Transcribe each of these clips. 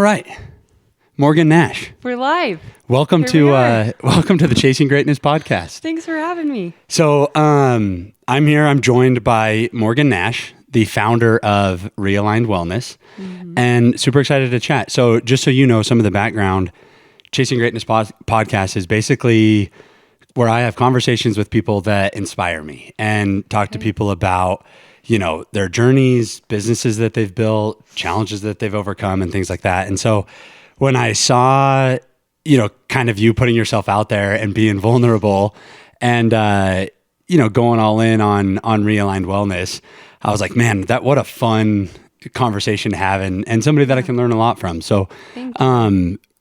right. Morgan Nash. We're live. Welcome to the Chasing Greatness podcast. Thanks for having me. So I'm here. I'm joined by Morgan Nash, the founder of Realigned Wellness, and super excited to chat. So just so you know some of the background, Chasing Greatness podcast is basically where I have conversations with people that inspire me and talk to people about, their journeys, businesses that they've built, challenges that they've overcome, and things like that. And so when I saw, kind of you putting yourself out there and being vulnerable and, going all in on Realigned Wellness, I was like, man, what a fun conversation to have and somebody that I can learn a lot from. So,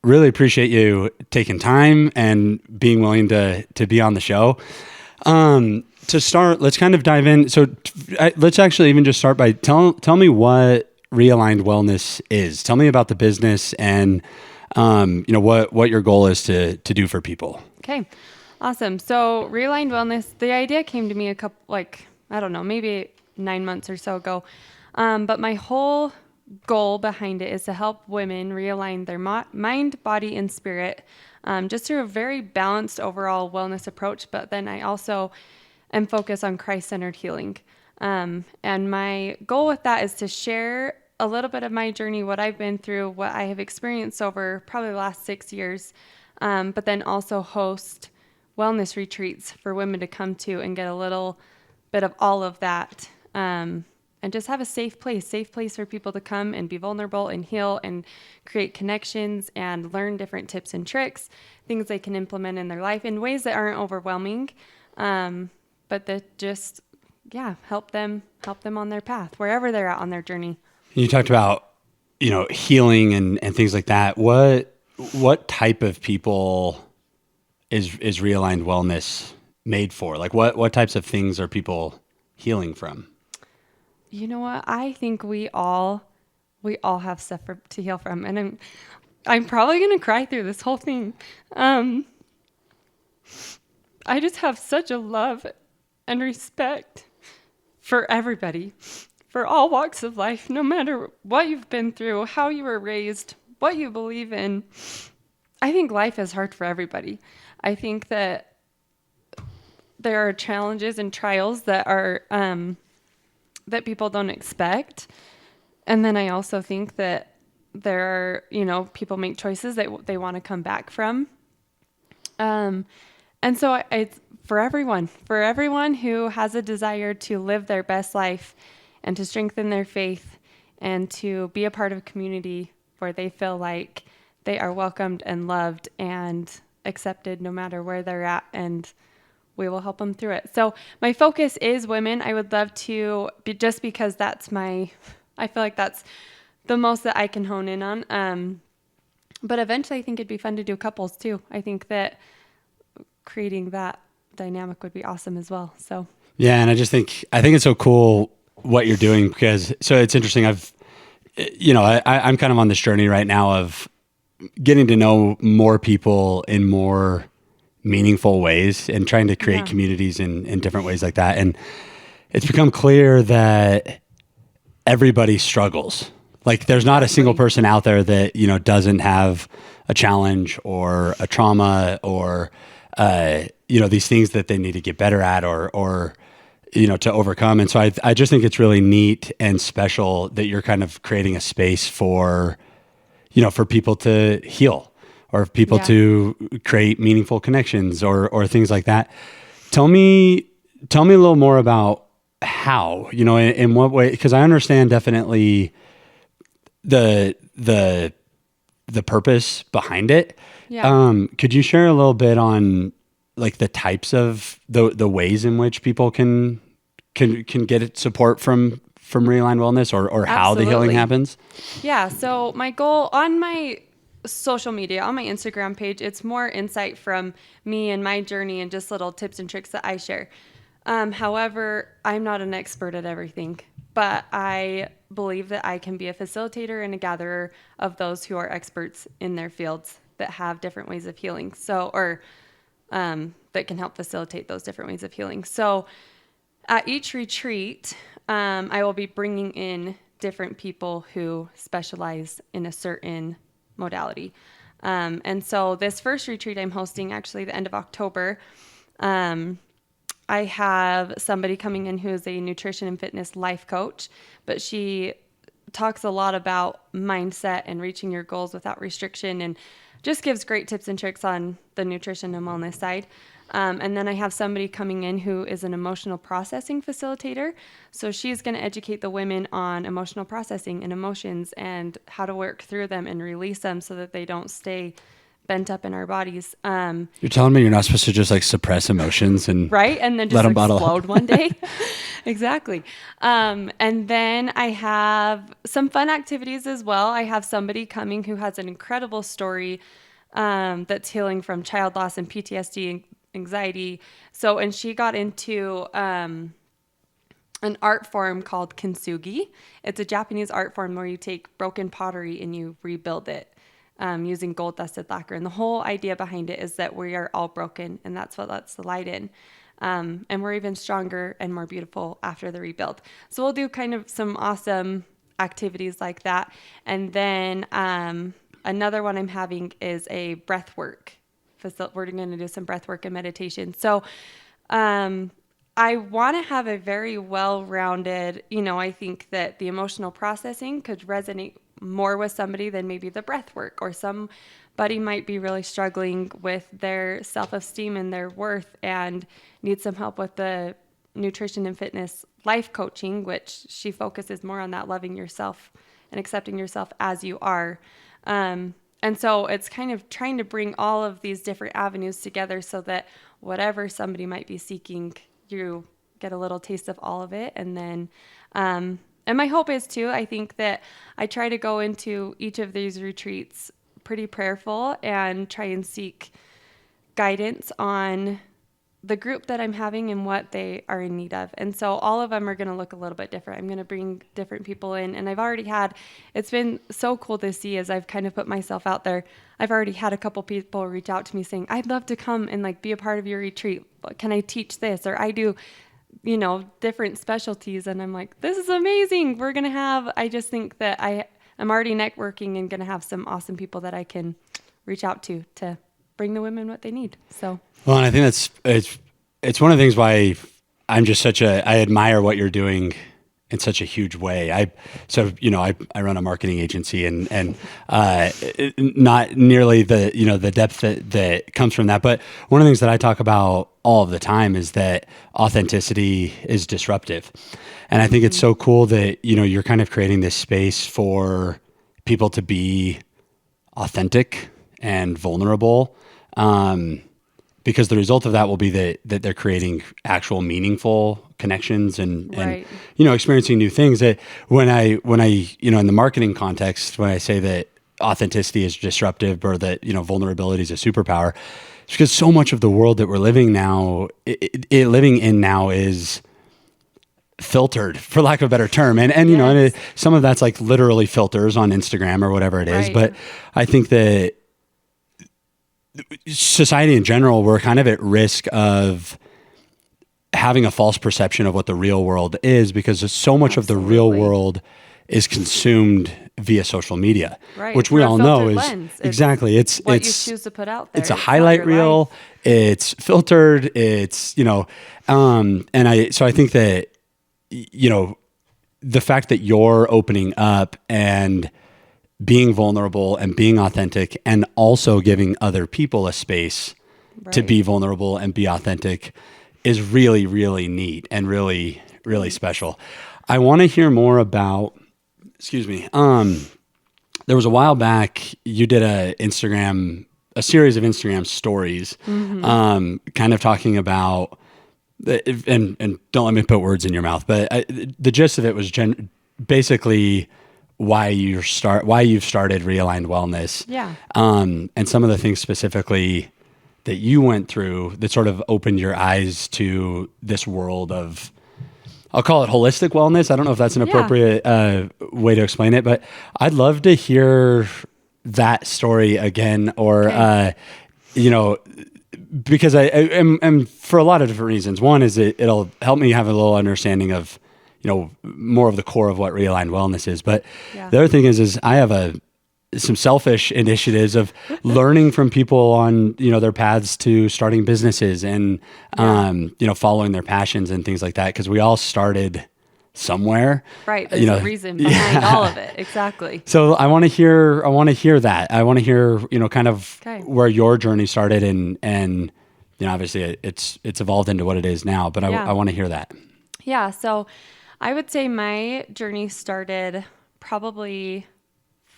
really appreciate you taking time and being willing to be on the show. To start, let's kind of dive in. So let's actually even just start by tell me what Realigned Wellness is. Tell me about the business and, what your goal is to do for people. Okay. Awesome. So Realigned Wellness, the idea came to me maybe 9 months or so ago. But my whole goal behind it is to help women realign their mind, body, and spirit, just through a very balanced overall wellness approach. But then I also am focused on Christ-centered healing. And my goal with that is to share a little bit of my journey, what I've been through, what I have experienced over probably the last 6 years, but then also host wellness retreats for women to come to and get a little bit of all of that. And just have a safe place for people to come and be vulnerable and heal and create connections and learn different tips and tricks, things they can implement in their life in ways that aren't overwhelming, but that just, help them on their path, wherever they're at on their journey. You talked about, healing and things like that. What type of people is Realigned Wellness made for? Like what types of things are people healing from? You know what? I think we all have stuff to heal from, and I'm probably gonna cry through this whole thing. I just have such a love and respect for everybody, for all walks of life, no matter what you've been through, how you were raised, what you believe in. I think life is hard for everybody. I think that there are challenges and trials that are that people don't expect. And then I also think that there are, people make choices that they want to come back from. And so it's for everyone who has a desire to live their best life and to strengthen their faith and to be a part of a community where they feel like they are welcomed and loved and accepted no matter where they're at, and we will help them through it. So my focus is women. I would love to just because I feel like that's the most that I can hone in on. But eventually I think it'd be fun to do couples too. I think that creating that dynamic would be awesome as well. So yeah. And I think it's so cool what you're doing because it's interesting. I'm kind of on this journey right now of getting to know more people in more meaningful ways and trying to create communities in different ways like that. And it's become clear that everybody struggles. Like there's not a single person out there that, doesn't have a challenge or a trauma or, these things that they need to get better at or to overcome. And so I just think it's really neat and special that you're kind of creating a space for, for people to heal or people to create meaningful connections or things like that. Tell me a little more about how, in what way, because I understand definitely the purpose behind it. Yeah. Could you share a little bit on like the types of the ways in which people can get support from Realigned Wellness or how the healing happens? Yeah. So my goal on my social media, on my Instagram page, it's more insight from me and my journey and just little tips and tricks that I share. However, I'm not an expert at everything, but I believe that I can be a facilitator and a gatherer of those who are experts in their fields that have different ways of healing. That can help facilitate those different ways of healing. So at each retreat, I will be bringing in different people who specialize in a certain modality. And so this first retreat I'm hosting, actually the end of October, I have somebody coming in who is a nutrition and fitness life coach, but she talks a lot about mindset and reaching your goals without restriction, and just gives great tips and tricks on the nutrition and wellness side. And then I have somebody coming in who is an emotional processing facilitator. So she's going to educate the women on emotional processing and emotions and how to work through them and release them so that they don't stay bent up in our bodies. You're telling me you're not supposed to just like suppress emotions and right, and then let just them bottle explode one day. Exactly. And then I have some fun activities as well. I have somebody coming who has an incredible story that's healing from child loss and PTSD and anxiety. So, and she got into an art form called kintsugi. It's a Japanese art form where you take broken pottery and you rebuild it using gold dusted lacquer. And the whole idea behind it is that we are all broken, and that's what lets the light in. And we're even stronger and more beautiful after the rebuild. So we'll do kind of some awesome activities like that. And then another one I'm having is a breath work. We're going to do some breath work and meditation. So I want to have a very well-rounded, I think that the emotional processing could resonate more with somebody than maybe the breath work, or somebody might be really struggling with their self-esteem and their worth and need some help with the nutrition and fitness life coaching, which she focuses more on that loving yourself and accepting yourself as you are. And so it's kind of trying to bring all of these different avenues together so that whatever somebody might be seeking, you get a little taste of all of it. And then, and my hope is too, I think that I try to go into each of these retreats pretty prayerful and try and seek guidance on the group that I'm having and what they are in need of. And so all of them are going to look a little bit different. I'm going to bring different people in. And it's been so cool to see as I've kind of put myself out there. I've already had a couple people reach out to me saying, I'd love to come and like be a part of your retreat. Can I teach this? Or I do, different specialties. And I'm like, this is amazing. I just think that I'm already networking and going to have some awesome people that I can reach out to bring the women what they need. So. Well, and I think it's one of the things why I'm just I admire what you're doing in such a huge way. I run a marketing agency and not nearly the depth that comes from that. But one of the things that I talk about all of the time is that authenticity is disruptive. And I think it's so cool that, you're kind of creating this space for people to be authentic and vulnerable. Because the result of that will be that they're creating actual meaningful connections and experiencing new things. That when I in the marketing context, when I say that authenticity is disruptive or that vulnerability is a superpower, it's because so much of the world that we're living in now is filtered, for lack of a better term, and some of that's like literally filters on Instagram or whatever it is. But I think that society in general, we're kind of at risk of having a false perception of what the real world is, because so much of the real world is consumed via social media, which we all know is exactly it's what you choose to put out there. It's a highlight reel. It's filtered. It's so I think that the fact that you're opening up and being vulnerable and being authentic, and also giving other people a space to be vulnerable and be authentic is really, really neat and really, really special. I want to hear more about, there was a while back, you did a series of Instagram stories, kind of talking about, and don't let me put words in your mouth, but the gist of it was basically why you've started Realigned Wellness. Yeah. And some of the things specifically that you went through that sort of opened your eyes to this world of, I'll call it holistic wellness. I don't know if that's an appropriate way to explain it, but I'd love to hear that story again, or, because I am for a lot of different reasons. One is it'll help me have a little understanding of, more of the core of what Realigned Wellness is. But the other thing is I have a some selfish initiatives of learning from people on, their paths to starting businesses and, following their passions and things like that. Cause we all started somewhere, Right. There's a reason behind all of it. Exactly. So I want to hear that. I want to hear, kind of Okay. where your journey started and, obviously it's evolved into what it is now, but I want to hear that. Yeah. So I would say my journey started probably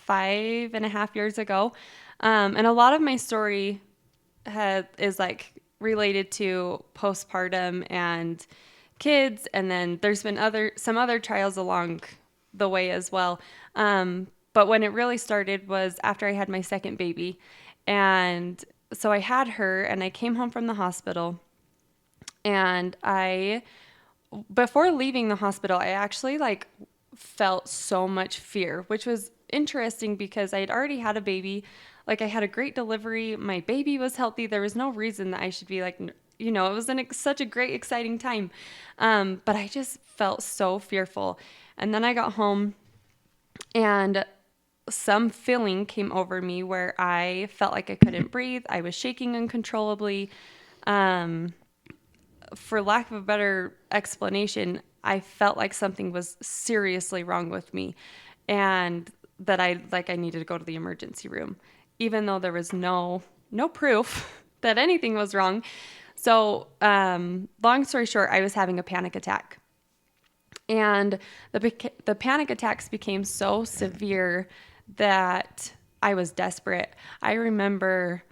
5.5 years ago. And a lot of my story is like related to postpartum and kids. And then there's been some other trials along the way as well. But when it really started was after I had my second baby. And so I had her and I came home from the hospital and before leaving the hospital, I actually felt so much fear, which was interesting because I had already had a baby. Like I had a great delivery. My baby was healthy. There was no reason that I should be it was such a great, exciting time. But I just felt so fearful. And then I got home and some feeling came over me where I felt like I couldn't breathe. I was shaking uncontrollably. For lack of a better explanation, I felt like something was seriously wrong with me and that I needed to go to the emergency room, even though there was no proof that anything was wrong. So, long story short, I was having a panic attack. And the panic attacks became so severe that I was desperate. I remember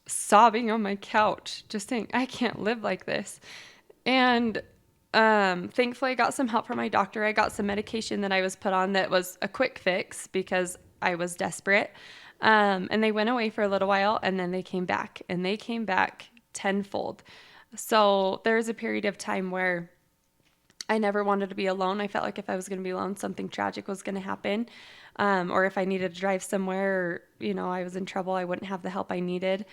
sobbing on my couch, just saying, I can't live like this. And thankfully, I got some help from my doctor. I got some medication that I was put on that was a quick fix because I was desperate. And they went away for a little while, and then they came back, and they came back tenfold. So there was a period of time where I never wanted to be alone. I felt like if I was going to be alone, something tragic was going to happen. Or if I needed to drive somewhere, or, I was in trouble, I wouldn't have the help I needed.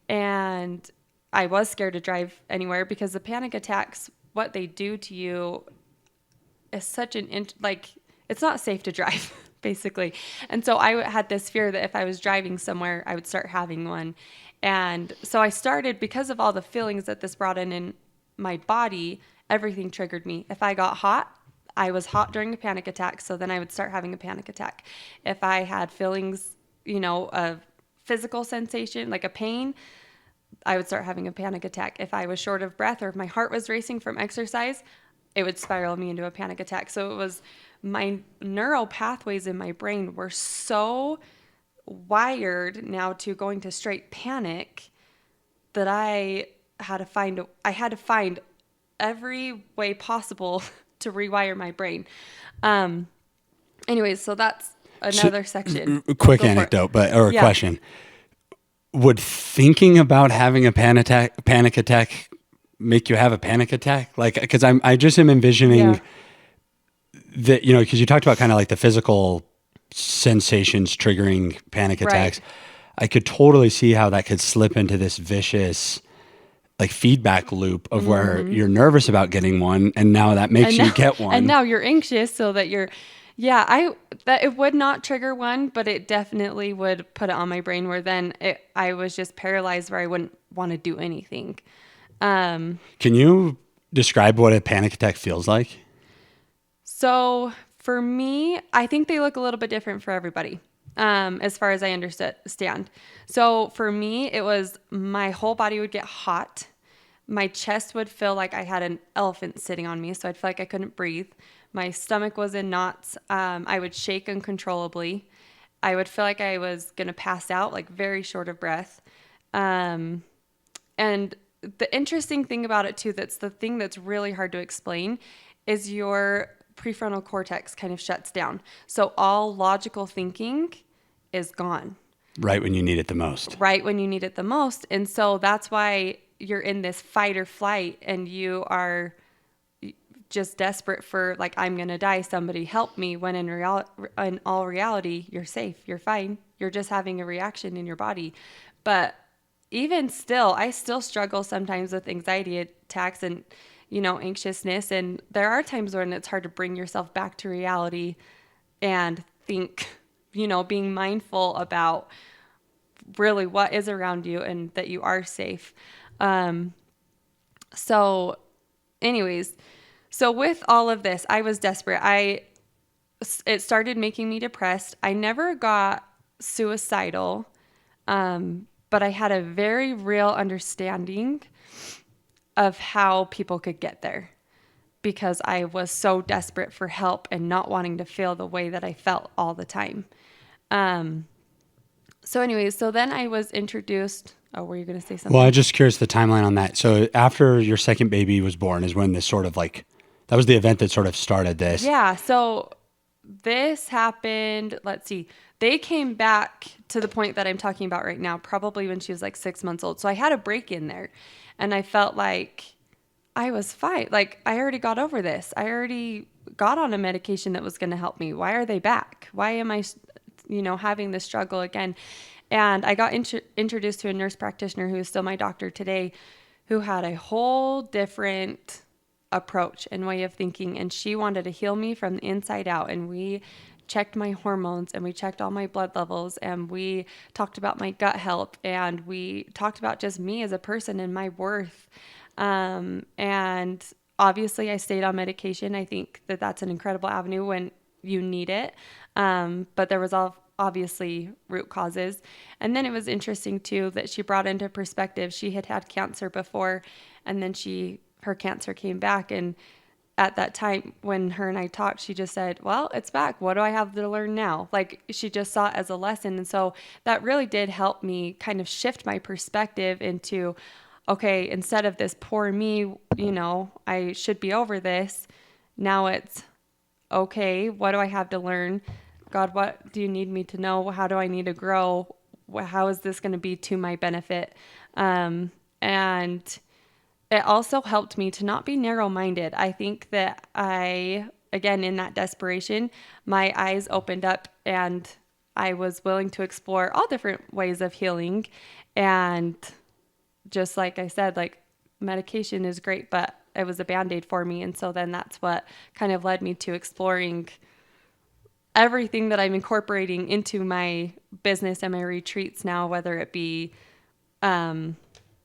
And I was scared to drive anywhere because the panic attacks, what they do to you is such it's not safe to drive, basically. And so I had this fear that if I was driving somewhere, I would start having one. And so I started, because of all the feelings that this brought in my body, everything triggered me. If I got hot, I was hot during a panic attack, so then I would start having a panic attack. If I had feelings, of physical sensation, like a pain, I would start having a panic attack. If I was short of breath or if my heart was racing from exercise, it would spiral me into a panic attack. So it was my neural pathways in my brain were so wired now to going to straight panic that I had to find every way possible to rewire my brain. Anyways, so that's another section. Quick anecdote, question. Would thinking about having a panic attack make you have a panic attack? Because I just am envisioning that, because you talked about kind of like the physical sensations triggering panic attacks. Right. I could totally see how that could slip into this vicious feedback loop of where you're nervous about getting one, and now that makes you get one. And now you're anxious so that that it would not trigger one, but it definitely would put it on my brain where then I was just paralyzed where I wouldn't want to do anything. Can you describe what a panic attack feels like? So for me, I think they look a little bit different for everybody. As far as I understand. So for me, it was my whole body would get hot. My chest would feel like I had an elephant sitting on me. So I'd feel like I couldn't breathe. My stomach was in knots. I would shake uncontrollably. I would feel like I was going to pass out, very short of breath. And the interesting thing about it too, that's the thing that's really hard to explain, is your prefrontal cortex kind of shuts down. So all logical thinking is gone. Right when you need it the most. And so that's why you're in this fight or flight and you are just desperate for I'm going to die. Somebody help me. When in all reality, you're safe. You're fine. You're just having a reaction in your body. But even still, I still struggle sometimes with anxiety attacks and, anxiousness. And there are times when it's hard to bring yourself back to reality and think, being mindful about really what is around you and that you are safe. So anyways, so with all of this, I was desperate. It started making me depressed. I never got suicidal, but I had a very real understanding of how people could get there because I was so desperate for help and not wanting to feel the way that I felt all the time. So anyways, so then I was introduced. Oh, were you going to say something? Well, I'm just curious the timeline on that. So after your second baby was born is when this sort of like, that was the event that sort of started this. Yeah. So this happened, let's see. They came back to the point that I'm talking about right now, probably when she was like 6 months old. So I had a break in there and I felt like I was fine. Like I already got over this. I already got on a medication that was going to help me. Why are they back? Why am I, having this struggle again? And I got introduced to a nurse practitioner who is still my doctor today, who had a whole different approach and way of thinking. And she wanted to heal me from the inside out. And we checked my hormones and we checked all my blood levels and we talked about my gut health and we talked about just me as a person and my worth. And obviously I stayed on medication. I think that that's an incredible avenue when you need it. But there was obviously root causes. And then it was interesting too that she brought into perspective, she had had cancer before and then her cancer came back. And at that time when her and I talked, she just said, well, it's back. What do I have to learn now? Like she just saw it as a lesson. And so that really did help me kind of shift my perspective into, okay, instead of this poor me, I should be over this. Now it's, okay, what do I have to learn? God, what do you need me to know? How do I need to grow? How is this going to be to my benefit? And it also helped me to not be narrow-minded. I think that again, in that desperation, my eyes opened up and I was willing to explore all different ways of healing. And just like I said, like medication is great, but it was a Band-Aid for me. And so then that's what kind of led me to exploring everything that I'm incorporating into my business and my retreats now, whether it be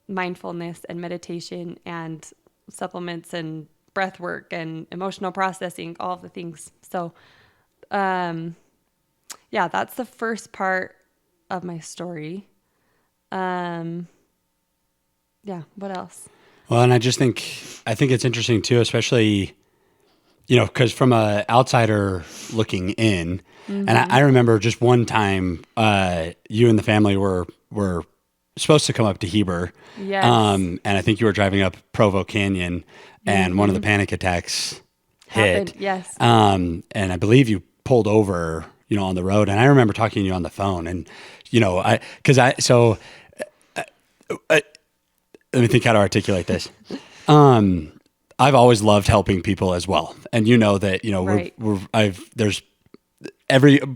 mindfulness and meditation and supplements and breath work and emotional processing, all of the things. So, that's the first part of my story. What else? Well, and I think it's interesting too, especially, because from a outsider looking in, and I remember just one time, you and the family were supposed to come up to Heber. Yes. And I think you were driving up Provo Canyon and one of the panic attacks hit. Happened, yes. And I believe you pulled over, on the road. And I remember talking to you on the phone and, let me think how to articulate this. I've always loved helping people as well. And that, Right. there's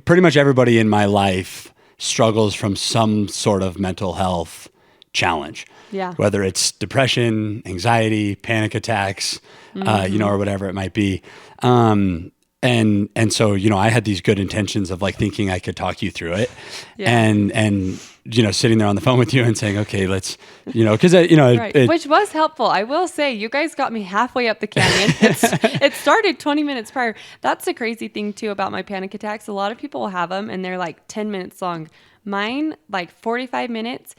pretty much everybody in my life struggles from some sort of mental health challenge. Yeah. Whether it's depression, anxiety, panic attacks, or whatever it might be. And so, I had these good intentions of like thinking I could talk you through it. Yeah. And sitting there on the phone with you and saying, okay, let's, cause right. Which was helpful. I will say you guys got me halfway up the canyon. It started 20 minutes prior. That's the crazy thing too about my panic attacks. A lot of people will have them and they're like 10 minutes long. Mine, like 45 minutes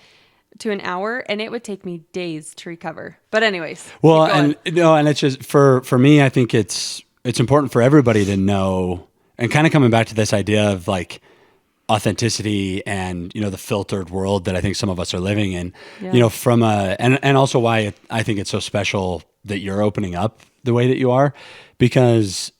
to an hour, and it would take me days to recover. But anyways. Well, and it's just for me, I think it's important for everybody to know, and kind of coming back to this idea of like authenticity and, the filtered world that I think some of us are living in, from and also why I think it's so special that you're opening up the way that you are, because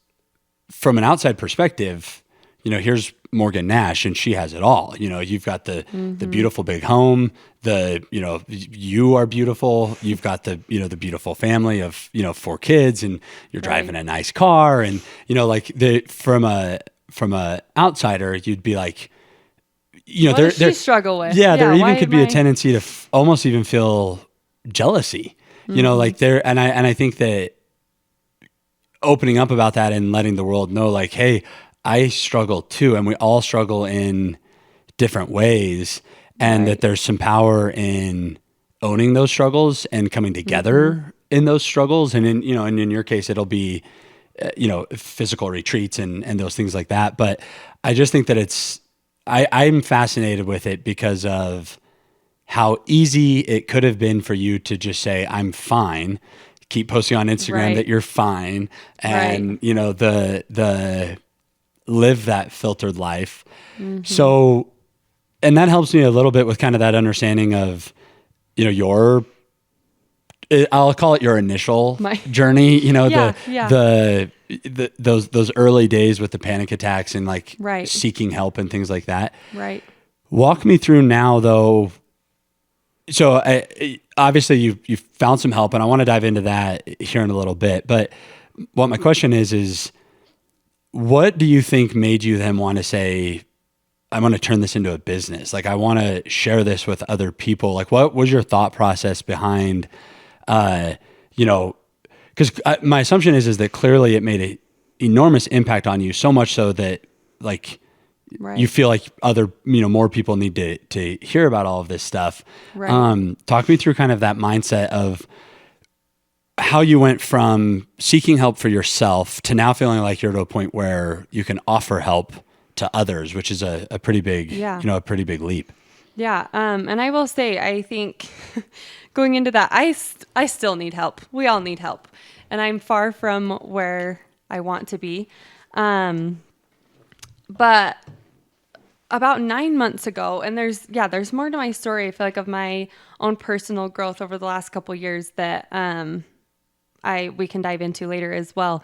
from an outside perspective, here's Morgan Nash and she has it all. You've got the beautiful big home, you are beautiful. You've got the beautiful family of, 4 kids and you're driving a nice car. And, from a outsider, you'd be like, what does she struggle with? Yeah. There even could be a tendency to almost even feel jealousy, and I think that opening up about that and letting the world know like, hey, I struggle too, and we all struggle in different ways, and that Right. there's some power in owning those struggles and coming together in those struggles. And in, and in your case, it'll be, physical retreats and those things like that. But I just think that I'm fascinated with it because of how easy it could have been for you to just say, I'm fine, keep posting on Instagram that Right. you're fine. Right. And, the live that filtered life. Mm-hmm. So, and that helps me a little bit with kind of that understanding of, your, I'll call it your initial My journey, yeah, yeah. those early days with the panic attacks and like Right. seeking help and things like that. Right. Walk me through now though. So obviously you've found some help, and I want to dive into that here in a little bit. But what my question is what do you think made you then want to say, I want to turn this into a business? Like, I want to share this with other people. Like, what was your thought process behind, uh, you know, because my assumption is that clearly it made an enormous impact on you, so much so that like you Right. feel like more people need to hear about all of this stuff. Right. Talk me through kind of that mindset of how you went from seeking help for yourself to now feeling like you're at a point where you can offer help to others, which is a pretty big, Yeah. a pretty big leap. Yeah. And I will say, I think going into that, I still need help. We all need help. And I'm far from where I want to be. But about 9 months ago, and there's more to my story. I feel like of my own personal growth over the last couple years that we can dive into later as well.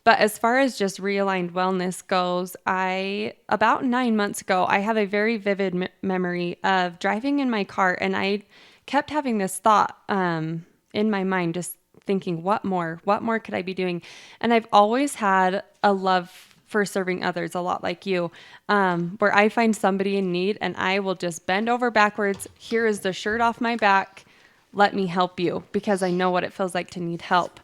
But as far as just realigned wellness goes, about 9 months ago, I have a very vivid memory of driving in my car, and I kept having this thought in my mind, just thinking, what more could I be doing? And I've always had a love for serving others, a lot like you, where I find somebody in need and I will just bend over backwards. Here is the shirt off my back. Let me help you, because I know what it feels like to need help.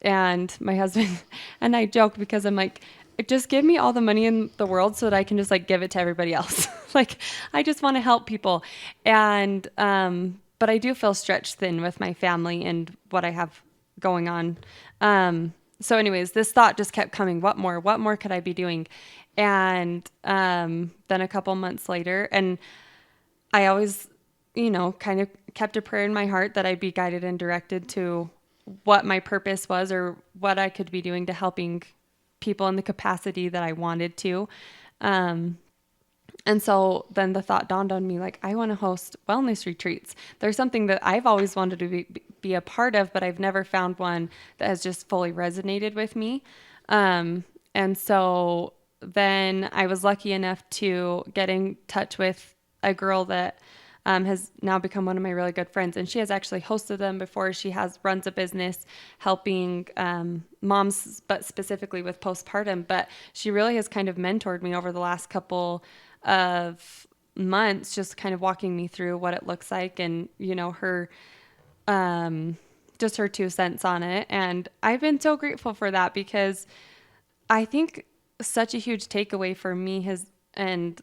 And my husband and I joke, because I'm like, just give me all the money in the world so that I can just like give it to everybody else. Like, I just want to help people. And, but I do feel stretched thin with my family and what I have going on. So anyways, this thought just kept coming. What more could I be doing? And, then a couple months later, and I always, kind of kept a prayer in my heart that I'd be guided and directed to what my purpose was, or what I could be doing to helping people in the capacity that I wanted to. And so then the thought dawned on me, like, I want to host wellness retreats. There's something that I've always wanted to be a part of, but I've never found one that has just fully resonated with me. And so then I was lucky enough to get in touch with a girl that has now become one of my really good friends, and she has actually hosted them before. She runs a business helping moms, but specifically with postpartum. But she really has kind of mentored me over the last couple of months, just kind of walking me through what it looks like, and her just her 2 cents on it. And I've been so grateful for that, because I think such a huge takeaway for me and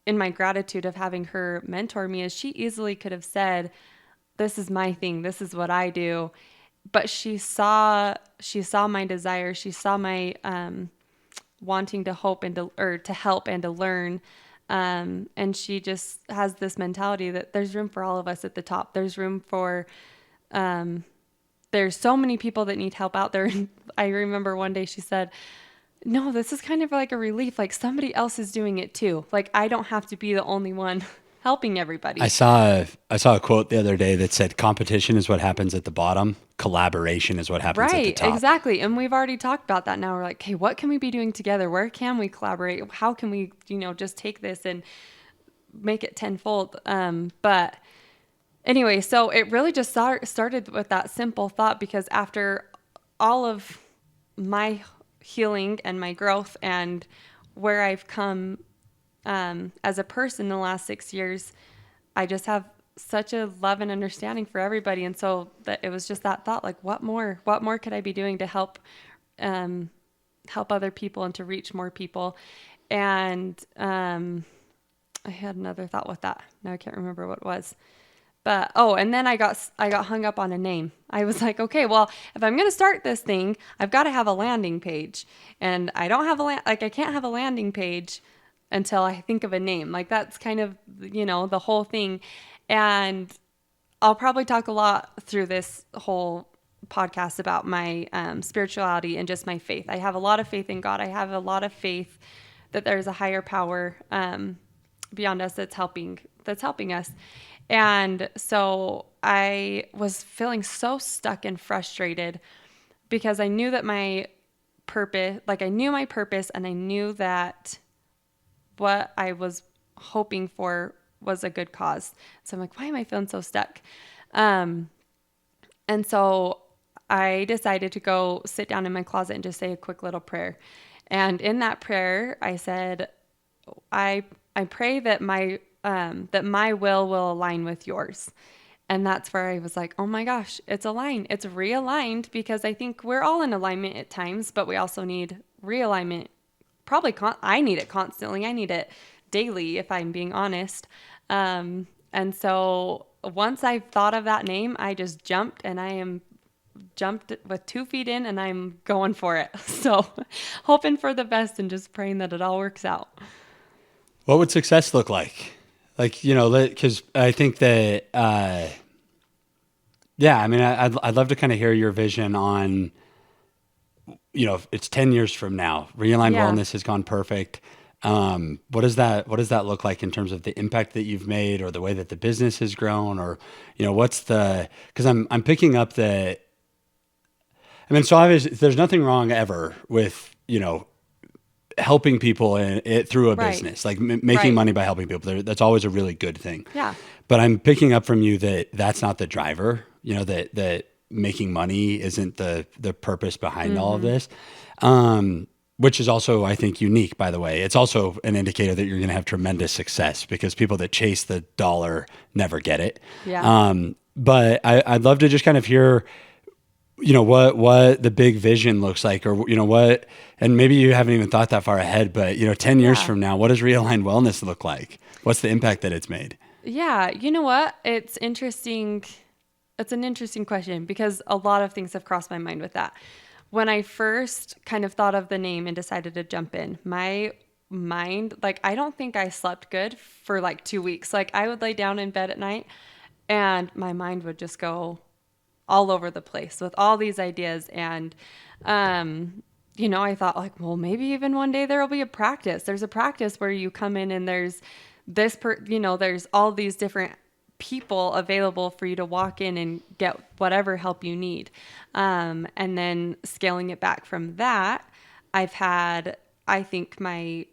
in my gratitude of having her mentor me, is she easily could have said, this is my thing, this is what I do. But she saw my desire. She saw my wanting to hope to help and to learn. And she just has this mentality that there's room for all of us at the top. There's room for, there's so many people that need help out there. And I remember one day she said, no, this is kind of like a relief. Like, somebody else is doing it too. Like, I don't have to be the only one helping I everybody. saw a quote the other day that said, competition is what happens at the bottom. Collaboration is what happens at the Right, top. exactly. And we've already talked about that now. We're like, hey, what can we be doing together? Where can we collaborate? How can we, just take this and make it tenfold? But anyway, so it really just started with that simple thought, because after all of my healing and my growth and where I've come as a person in the last 6 years, I just have such a love and understanding for everybody. And so that it was just that thought, like, what more could I be doing to help help other people and to reach more people. And I had another thought with that. Now I can't remember what it was. But and then I got hung up on a name. I was like, okay, well, if I'm going to start this thing, I've got to have a landing page. And I don't have I can't have a landing page until I think of a name. Like that's kind of, the whole thing. And I'll probably talk a lot through this whole podcast about my spirituality and just my faith. I have a lot of faith in God. I have a lot of faith that there's a higher power beyond us that's helping us. And so I was feeling so stuck and frustrated because I knew that my purpose, I knew my purpose, and I knew that what I was hoping for was a good cause. So I'm like, why am I feeling so stuck? And so I decided to go sit down in my closet and just say a quick little prayer. And in that prayer, I said, I pray that my will align with yours. And that's where I was like, oh my gosh, it's aligned. It's realigned, because I think we're all in alignment at times, but we also need realignment. Probably I need it constantly. I need it daily, if I'm being honest. And so once I thought of that name, I just jumped, and I am jumped with 2 feet in, and I'm going for it. So hoping for the best and just praying that it all works out. What would success look like? Because I think that, I mean, I'd love to kind of hear your vision on, if it's 10 years from now, Realigned Wellness has gone perfect. What does that look like in terms of the impact that you've made, or the way that the business has grown, or, because I'm picking up so obviously there's nothing wrong ever with, helping people through a business, like making money by helping people. That's always a really good thing. Yeah. But I'm picking up from you that that's not the driver, that making money isn't the purpose behind all of this. Which is also, I think, unique, by the way. It's also an indicator that you're going to have tremendous success, because people that chase the dollar never get it. Yeah. But I'd love to just kind of hear, what the big vision looks like, or, what, and maybe you haven't even thought that far ahead, but, 10 years from now, what does Realigned Wellness look like? What's the impact that it's made? Yeah. You know what? It's interesting. It's an interesting question, because a lot of things have crossed my mind with that. When I first kind of thought of the name and decided to jump in, my mind, I don't think I slept good for 2 weeks. I would lay down in bed at night, and my mind would just go all over the place with all these ideas. And, I thought well, maybe even one day there'll be a practice. There's a practice where you come in and there's there's all these different people available for you to walk in and get whatever help you need. And then scaling it back from that, I've had, I think my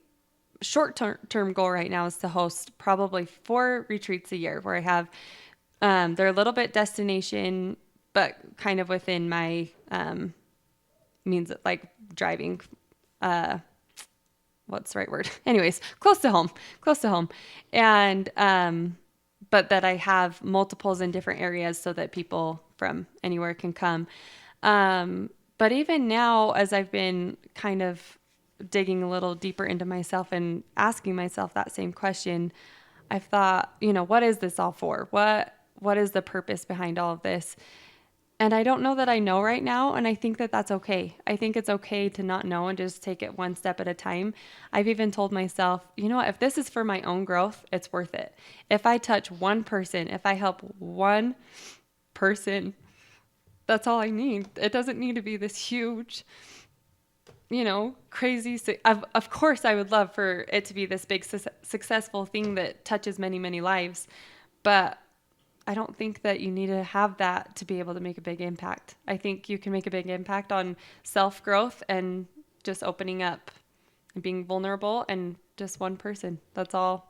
short-term goal right now is to host probably 4 retreats a year, where I have, they're a little bit destination, but kind of within my means of driving, what's the right word? Anyways, close to home. And, but that I have multiples in different areas so that people from anywhere can come. But even now, as I've been kind of digging a little deeper into myself and asking myself that same question, I've thought, what is this all for? What is the purpose behind all of this? And I don't know that I know right now, and I think that that's okay. I think it's okay to not know and just take it one step at a time. I've even told myself, what, if this is for my own growth, it's worth it. If I touch one person, if I help one person, that's all I need. It doesn't need to be this huge, crazy. Of course, I would love for it to be this big successful thing that touches many, many lives, but I don't think that you need to have that to be able to make a big impact. I think you can make a big impact on self-growth and just opening up and being vulnerable, and just one person. That's all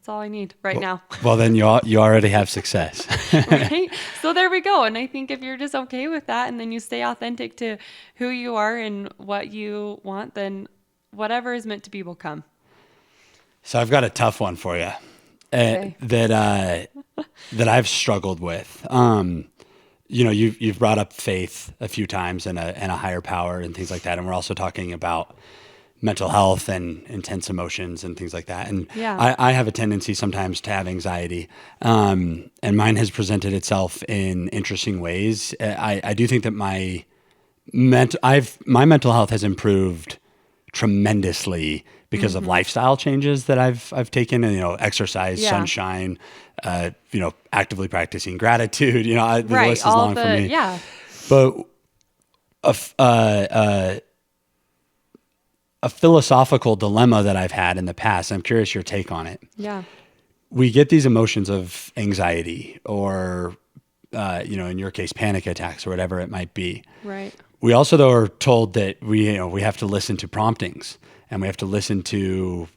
I need now. Well, then you already have success. Right? So there we go. And I think if you're just okay with that, and then you stay authentic to who you are and what you want, then whatever is meant to be will come. So I've got a tough one for you. Okay. That I've struggled with. you've brought up faith a few times and a higher power and things like that. And we're also talking about mental health and intense emotions and things like that. And Yeah. I have a tendency sometimes to have anxiety. And mine has presented itself in interesting ways. I do think that my mental health has improved tremendously because of lifestyle changes that I've taken, and exercise, Yeah. sunshine, actively practicing gratitude. The Right. list is long for me. Yeah. But a, f- a philosophical dilemma that I've had in the past, I'm curious your take on it. Yeah. We get these emotions of anxiety or, in your case, panic attacks or whatever it might be. Right. We also, though, are told that we have to listen to promptings, and we have to listen to,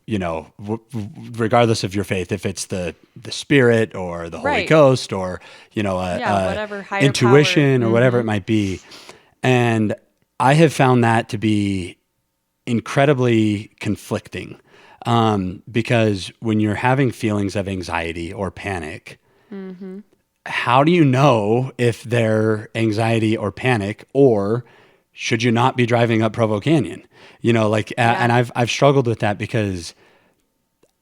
regardless of your faith, if it's the Spirit or the Holy Right. Ghost or, Yeah. Whatever higher intuition power. or whatever it might be. And I have found that to be incredibly conflicting, because when you're having feelings of anxiety or panic, how do you know if they're anxiety or panic, or should you not be driving up Provo Canyon? And I've struggled with that because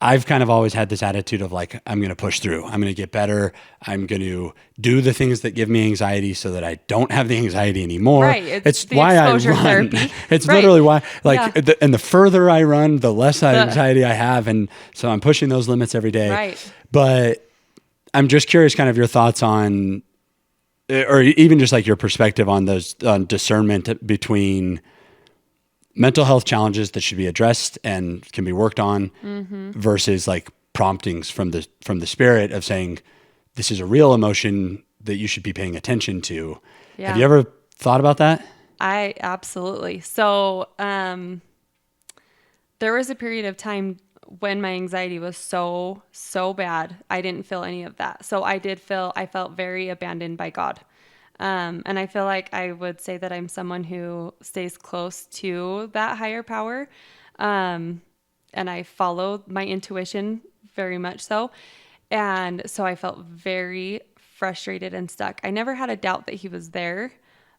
I've kind of always had this attitude of like, I'm going to push through. I'm going to get better. I'm going to do the things that give me anxiety so that I don't have the anxiety anymore. Right. It's the why I exposure run. therapy. It's Right. literally why, Yeah. and the further I run, the less anxiety I have. And so I'm pushing those limits every day. Right. But I'm just curious kind of your thoughts on, or even just like your perspective on on discernment between mental health challenges that should be addressed and can be worked on versus like promptings from the Spirit of saying, this is a real emotion that you should be paying attention to. Yeah. Have you ever thought about that? I absolutely. So, there was a period of time when my anxiety was so bad. I didn't feel any of that. So I felt very abandoned by God. And I feel like I would say that I'm someone who stays close to that higher power. And I follow my intuition very much so. And so I felt very frustrated and stuck. I never had a doubt that he was there,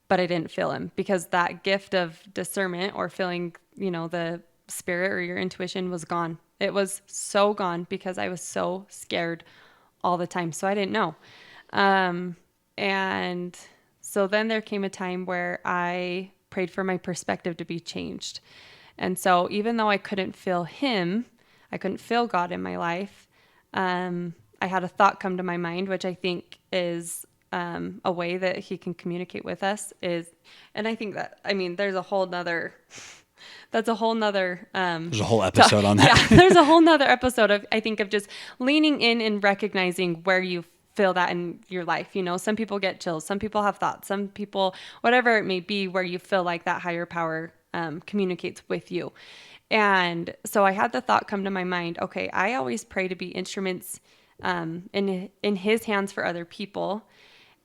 but I didn't feel him because that gift of discernment or feeling, the Spirit or your intuition was gone. It was so gone because I was so scared all the time. So I didn't know. And so then there came a time where I prayed for my perspective to be changed. And so even though I couldn't feel him, I couldn't feel God in my life, I had a thought come to my mind, which I think is a way that he can communicate with us and I think that, there's a whole nother, that's a whole nother, There's a whole episode on that. Yeah, there's a whole nother episode of, I think, of just leaning in and recognizing where you feel that in your life. Some people get chills, some people have thoughts, some people, whatever it may be, where you feel like that higher power communicates with you. And so I had the thought come to my mind, okay, I always pray to be instruments in his hands for other people.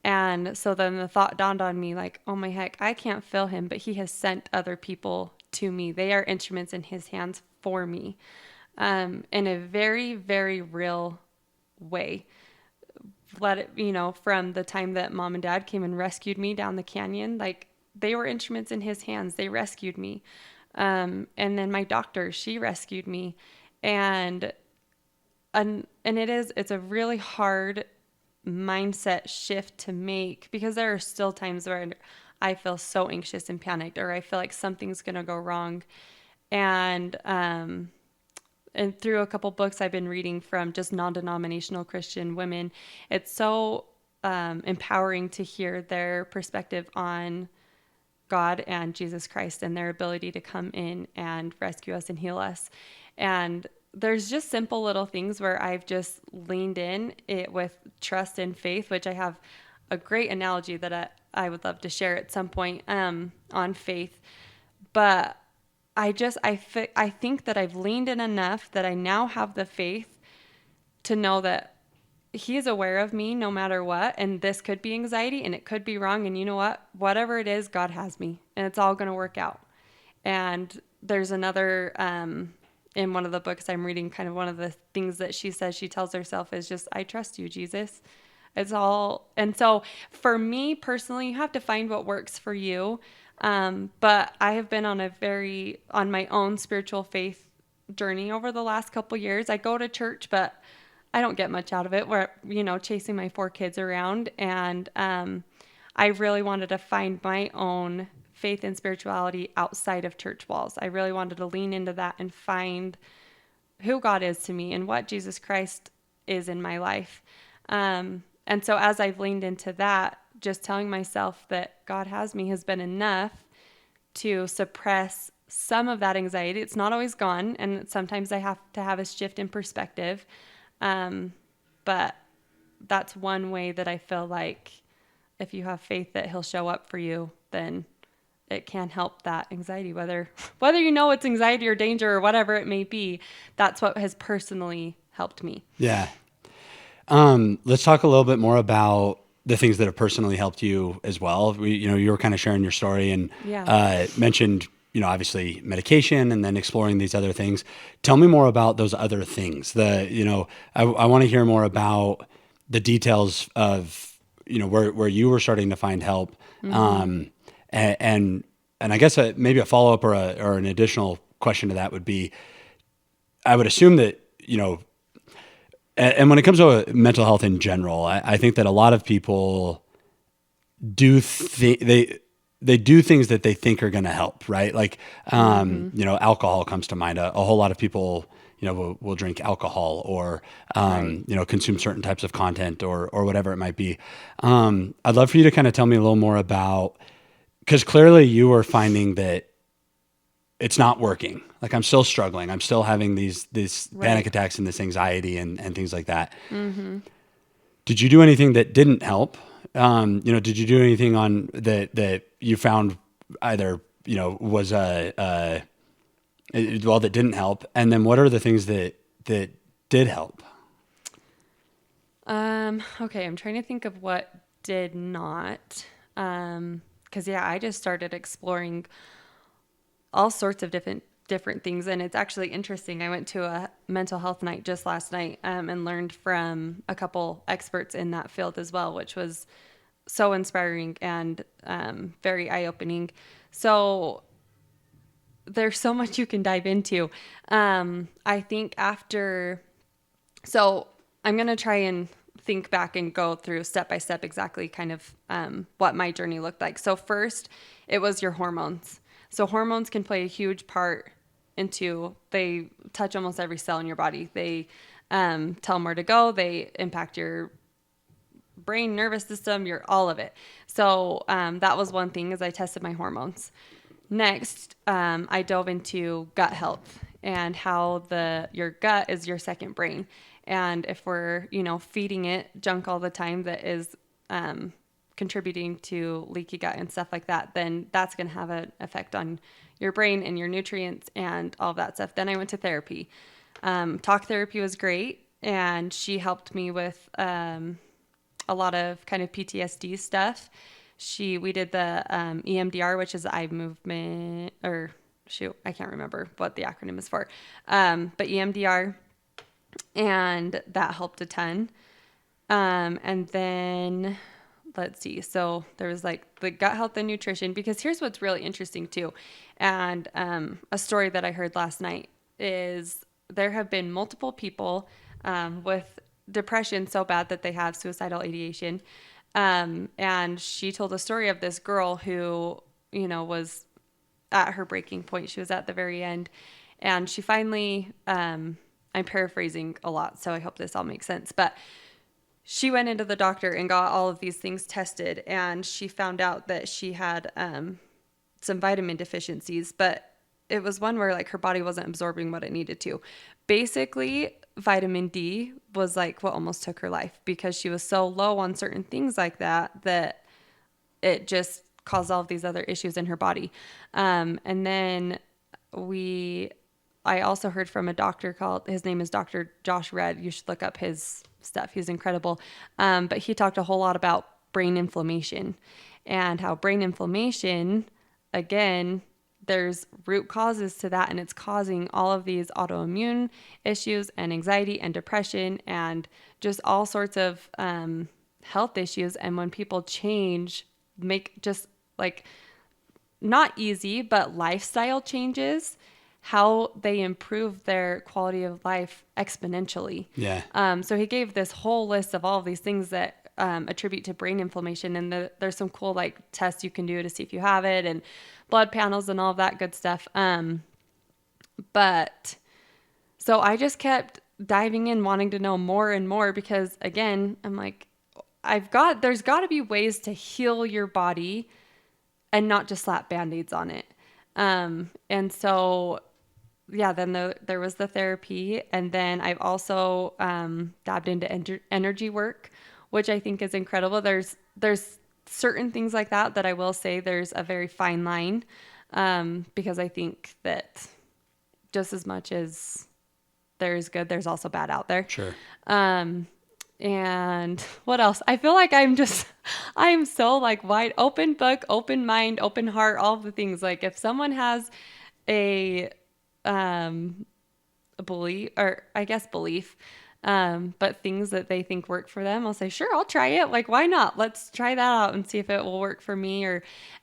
And so then the thought dawned on me like, oh my heck, I can't feel him, but he has sent other people to me. They are instruments in his hands for me, in a very, very real way. From the time that mom and dad came and rescued me down the canyon, like they were instruments in his hands. They rescued me. And then my doctor, she rescued me. And it's a really hard mindset shift to make because there are still times where I feel so anxious and panicked, or I feel like something's going to go wrong. And through a couple books I've been reading from just non-denominational Christian women, it's so empowering to hear their perspective on God and Jesus Christ and their ability to come in and rescue us and heal us. And there's just simple little things where I've just leaned in it with trust and faith, which I have a great analogy that I would love to share at some point on faith. But I think that I've leaned in enough that I now have the faith to know that he is aware of me no matter what. And this could be anxiety and it could be wrong. And you know what? Whatever it is, God has me and it's all going to work out. And there's another, in one of the books I'm reading, kind of one of the things that she says, she tells herself is just, I trust you, Jesus. It's all, and so for me personally, you have to find what works for you. But I have been on my own spiritual faith journey over the last couple years. I go to church, but I don't get much out of it. Where, chasing my 4 kids around, and I really wanted to find my own faith and spirituality outside of church walls. I really wanted to lean into that and find who God is to me and what Jesus Christ is in my life. And so as I've leaned into that, just telling myself that God has me has been enough to suppress some of that anxiety. It's not always gone, and sometimes I have to have a shift in perspective. But that's one way that I feel like if you have faith that he'll show up for you, then it can help that anxiety, whether it's anxiety or danger or whatever it may be. That's what has personally helped me. Yeah. Let's talk a little bit more about the things that have personally helped you as well. You were kind of sharing your story and mentioned, obviously medication and then exploring these other things. Tell me more about those other things. I want to hear more about the details of, where you were starting to find help. Mm-hmm. And I guess maybe a follow-up or an additional question to that would be, I would assume that, and when it comes to mental health in general, I think that a lot of people do they do things that they think are going to help, right? Like, alcohol comes to mind. A whole lot of people, will drink alcohol or, consume certain types of content or whatever it might be. I'd love for you to kind of tell me a little more about, because clearly you were finding that it's not working. Like, I'm still struggling. I'm still having these panic attacks and this anxiety and things like that. Mm-hmm. Did you do anything that didn't help? Did you do anything on that you found either, was that didn't help? And then what are the things that did help? Okay. I'm trying to think of what did not. 'Cause I just started exploring all sorts of different things. And it's actually interesting. I went to a mental health night just last night, and learned from a couple experts in that field as well, which was so inspiring and, very eye-opening. So there's so much you can dive into. I think so I'm going to try and think back and go through step by step exactly kind of, what my journey looked like. So first, it was your hormones. So hormones can play a huge part they touch almost every cell in your body. They tell them where to go. They impact your brain, nervous system, all of it. So that was one thing, is I tested my hormones. Next, I dove into gut health and how your gut is your second brain. And if we're, feeding it junk all the time that is contributing to leaky gut and stuff like that, then that's going to have an effect on your brain and your nutrients and all of that stuff. Then I went to therapy. Talk therapy was great, and she helped me with a lot of kind of PTSD stuff. We did the EMDR, which is eye movement, or I can't remember what the acronym is for, but EMDR, and that helped a ton. And then let's see. So there was like the gut health and nutrition, because here's what's really interesting too. And a story that I heard last night is there have been multiple people with depression so bad that they have suicidal ideation. And she told a story of this girl who, was at her breaking point. She was at the very end, and she finally, I'm paraphrasing a lot, so I hope this all makes sense, but she went into the doctor and got all of these things tested, and she found out that she had some vitamin deficiencies, but it was one where like her body wasn't absorbing what it needed to. Basically, vitamin D was like what almost took her life, because she was so low on certain things like that it just caused all of these other issues in her body. And then I also heard from a doctor his name is Dr. Josh Red. You should look up his stuff. He's incredible. But he talked a whole lot about brain inflammation, and how brain inflammation, again, there's root causes to that, and it's causing all of these autoimmune issues and anxiety and depression and just all sorts of health issues. And when people change, make just like not easy, but lifestyle changes, how they improve their quality of life exponentially. Yeah. So he gave this whole list of all of these things that attribute to brain inflammation. And there's some cool like tests you can do to see if you have it, and blood panels and all of that good stuff. But so I just kept diving in, wanting to know more and more, because again, I'm like, there's got to be ways to heal your body and not just slap Band-Aids on it. And so, yeah, then there was the therapy. And then I've also dabbed into energy work, which I think is incredible. There's certain things like that I will say there's a very fine line, because I think that just as much as there is good, there's also bad out there. Sure. And what else? I feel like I am so like wide open book, open mind, open heart, all of the things. Like if someone has a belief, or I guess belief, but things that they think work for them, I'll say, sure, I'll try it. Like, why not? Let's try that out and see if it will work for me. And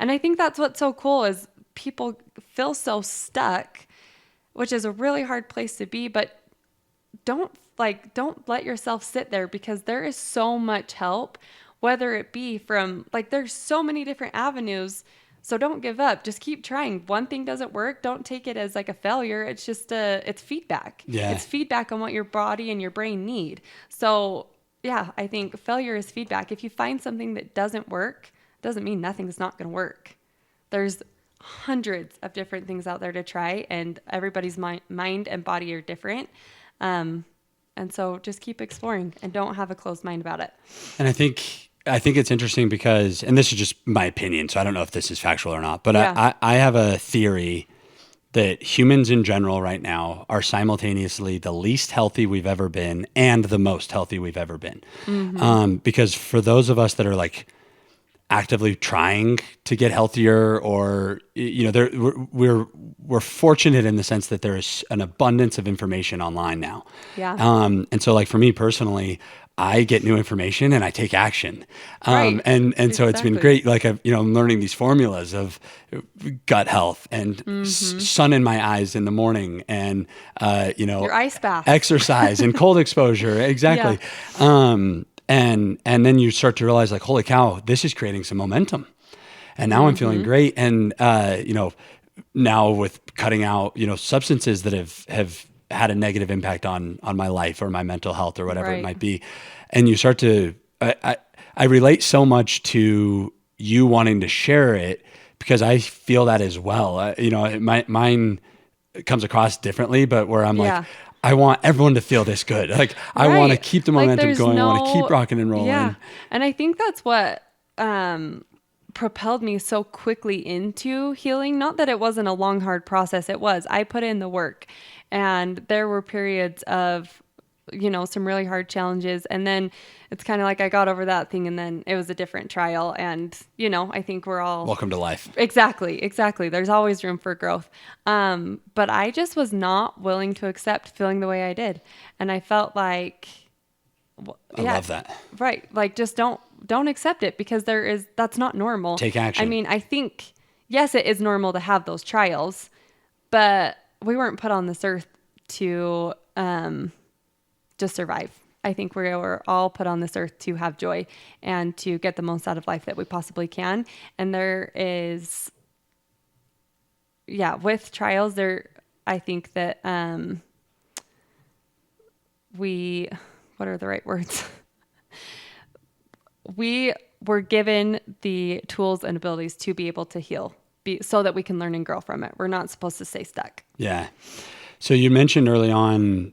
I think that's what's so cool is people feel so stuck, which is a really hard place to be, but don't let yourself sit there, because there is so much help, whether it be from like, there's so many different avenues. So don't give up. Just keep trying. One thing doesn't work, don't take it as like a failure. It's just it's feedback. Yeah. It's feedback on what your body and your brain need. So yeah, I think failure is feedback. If you find something that doesn't work, doesn't mean nothing's not going to work. There's hundreds of different things out there to try, and everybody's mind and body are different. And so just keep exploring and don't have a closed mind about it. And I think it's interesting because, and this is just my opinion, so I don't know if this is factual or not, but Yeah. I have a theory that humans in general right now are simultaneously the least healthy we've ever been and the most healthy we've ever been. Mm-hmm. Because for those of us that are like actively trying to get healthier, or we're fortunate in the sense that there is an abundance of information online now. Yeah. And so like for me personally, I get new information and I take action. Right. And so it's been Exactly. great. Like I'm learning these formulas of gut health and sun in my eyes in the morning, and Your ice bath. exercise and cold exposure. Exactly. And then you start to realize like, holy cow, this is creating some momentum. And now I'm feeling great. And, now with cutting out, substances that have had a negative impact on my life or my mental health or whatever it Right. might be. And you start to, I relate so much to you wanting to share it, because I feel that as well. Mine comes across differently, but where I'm Yeah. like, I want everyone to feel this good. Like I want to Right. keep the Like, momentum there's going. I want to no- keep rocking and rolling. Yeah. And I think that's what propelled me so quickly into healing. Not that it wasn't a long, hard process. It was. I put in the work, and there were periods of, some really hard challenges. And then it's kind of like I got over that thing, and then it was a different trial. And, I think we're all... Welcome to life. Exactly. There's always room for growth. But I just was not willing to accept feeling the way I did. And I felt like... I love that. Right. Like, just don't accept it, because that's not normal. Take action. I mean, I think, yes, it is normal to have those trials, but we weren't put on this earth to just survive. I think we were all put on this earth to have joy and to get the most out of life that we possibly can. And there is, with trials I think that what are the right words? We were given the tools and abilities to be able to heal, so that we can learn and grow from it. We're not supposed to stay stuck. Yeah. So you mentioned early on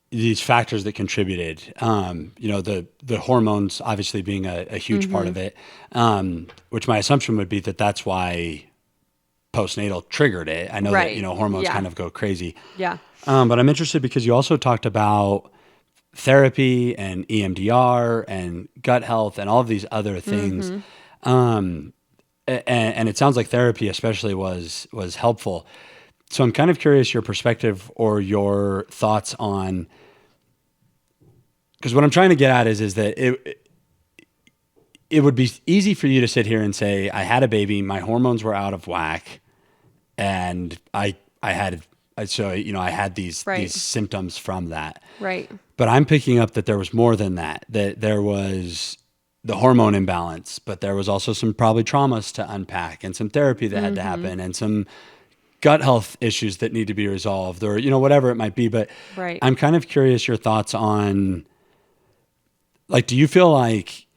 these factors that contributed, the hormones obviously being a huge part of it, which my assumption would be that that's why postnatal triggered it. I know Right. that, hormones Yeah. kind of go crazy. Yeah. But I'm interested because you also talked about therapy and EMDR and gut health and all of these other things. And it sounds like therapy especially was helpful. So I'm kind of curious your perspective or your thoughts on, because what I'm trying to get at is that it would be easy for you to sit here and say, I had a baby, my hormones were out of whack, and I had so I had these Right. symptoms from that. Right. But I'm picking up that there was more than that. That there was the hormone imbalance, but there was also some probably traumas to unpack and some therapy that had to happen and some gut health issues that need to be resolved, or whatever it might be. But Right. I'm kind of curious your thoughts on, like, do you feel like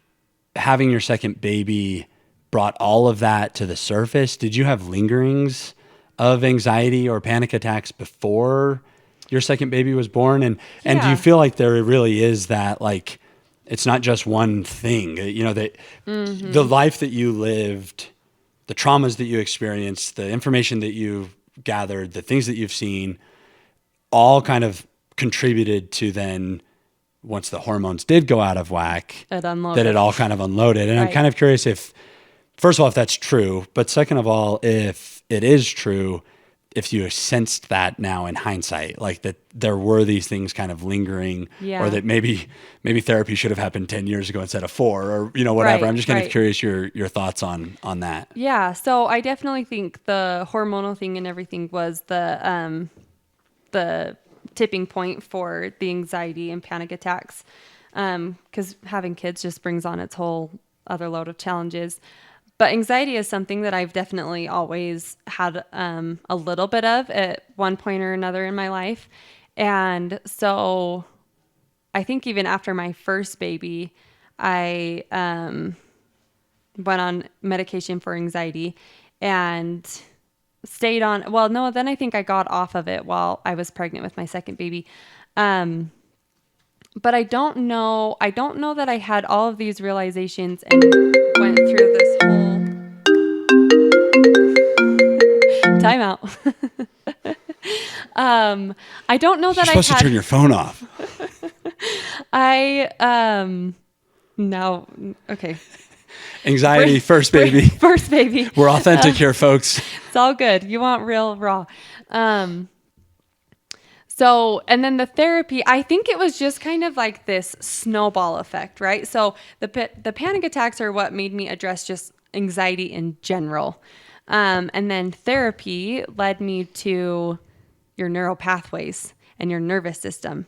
having your second baby brought all of that to the surface? Did you have lingerings of anxiety or panic attacks before your second baby was born? And do you Yeah. feel like there really is that, like, it's not just one thing, that the life that you lived, the traumas that you experienced, the information that you gathered, the things that you've seen, all kind of contributed to then, once the hormones did go out of whack, It unloaded. that it all kind of unloaded. And I'm Right. kind of curious if, first of all, if that's true, but second of all, if it is true, if you sensed that now in hindsight, like that there were these things kind of lingering, Yeah. or that maybe therapy should have happened 10 years ago instead of 4, or, whatever. Right, I'm just kind of right. curious your thoughts on that. Yeah, so I definitely think the hormonal thing and everything was the tipping point for the anxiety and panic attacks, because having kids just brings on its whole other load of challenges. But anxiety is something that I've definitely always had a little bit of at one point or another in my life. And so I think even after my first baby, I went on medication for anxiety and stayed on. Well, no, then I think I got off of it while I was pregnant with my second baby. But I don't know that I had all of these realizations and went through this whole timeout. I don't know You're that I supposed to had. turn your phone off. No, okay. Anxiety, first baby. First baby. We're authentic here, folks. It's all good. You want real raw. So, and then the therapy, I think it was just kind of like this snowball effect, right? So the panic attacks are what made me address just anxiety in general. And then therapy led me to your neural pathways and your nervous system.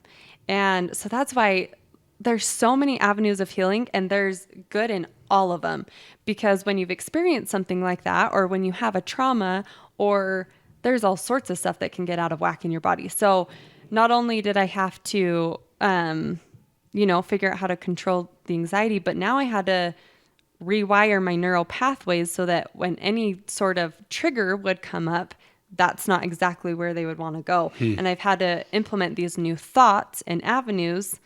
And so that's why there's so many avenues of healing, and there's good in all of them, because when you've experienced something like that, or when you have a trauma, or there's all sorts of stuff that can get out of whack in your body. So not only did I have to, figure out how to control the anxiety, but now I had to rewire my neural pathways so that when any sort of trigger would come up, that's not exactly where they would want to go. And I've had to implement these new thoughts and avenues